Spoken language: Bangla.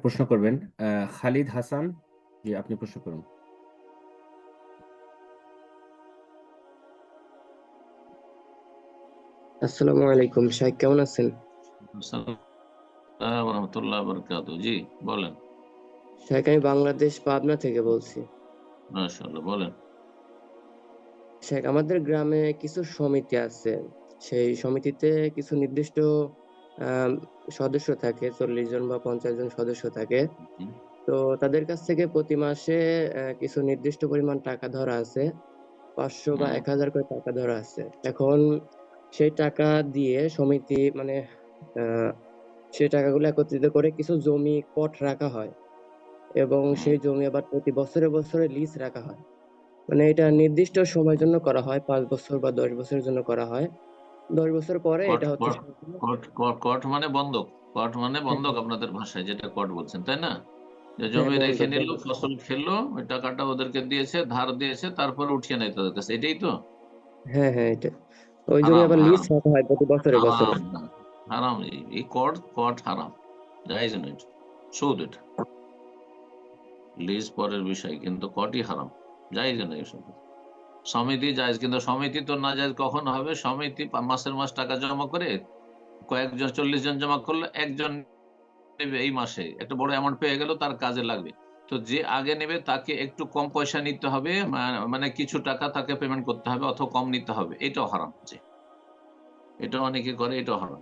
প্রশ্ন করবেন। খালিদ হাসান, জি আপনি প্রশ্ন করুন। আসসালামু আলাইকুম, শাহেদ কেমন আছেন? আসসালাম রহমতুল্লাহ বরকাত। জি বলেন। শাহেদ, আমি বাংলাদেশ পাবনা থেকে বলছি। মাশাআল্লাহ, বলেন। শাহেদ, আমাদের গ্রামে কিছু সমিতি আছে। সেই সমিতিতে কিছু নির্দিষ্ট আম, সদস্য থাকে, 40 জন বা 50 জন সদস্য থাকে। হুম, তো তাদের কাছ থেকে প্রতি মাসে কিছু নির্দিষ্ট পরিমাণ টাকা ধরা আছে, 500 বা 1000 করে টাকা ধরা আছে। এখন সেই টাকা দিয়ে সমিতি মানে আহ সেই টাকাগুলো একত্রিত করে কিছু জমি পট রাখা হয়, এবং হুম, সেই জমি আবার প্রতি বছরে বছরে লিজ রাখা হয়। মানে এটা নির্দিষ্ট সময়ের জন্য করা হয়, 5 বছর বা 10 বছরের জন্য করা হয়। 10 বছর পরে কট এটা হচ্ছে কট সম্পূর্ণ। কট কট কট মানে বন্ধক। কট মানে হ্যাঁ, বন্ধক, হ্যাঁ, আপনাদের ভাষায় যেটা কট বলছেন, তাই না? যে হ্যাঁ, জমি রেখে বন্ধক নিল, বন্ধক। ফসল ফেললো, ওই টাকাটা ওদেরকে দিয়েছে, ধার দিয়েছে, তারপরে উঠিয়ে নেয় তাদের কাছে, এটাই তো? হ্যাঁ, হ্যাঁ, এটা ওই জমি হারাম আবার লিজ হারাম রাখা হয় প্রতি বছরে বছরে। হারাম না, হারাম। এই কট কট হারাম, জায়েজ নয় এটা, সুদ এটা। লিজ পরের বিষয়, কিন্তু কটই হারাম, জায়েজ নয় এসব। সমিতি জায়েজ, কিন্তু সমিতি তো না জায়েজ কখন হবে? সমিতি মাসের মাস টাকা জমা করে, কয়েকজন 40 জন জমা করলো, একজন নেবে এই মাসে একটা বড় অ্যামাউন্ট পেয়ে গেল, তার কাজে লাগবে। তো যে আগে নেবে তাকে একটু কম পয়সা নিতে হবে, মানে কিছু টাকা তাকে পেমেন্ট করতে হবে, অথবা কম নিতে হবে, এটাও হারাম। যে এটা অনেকে করে, এটাও হারাম।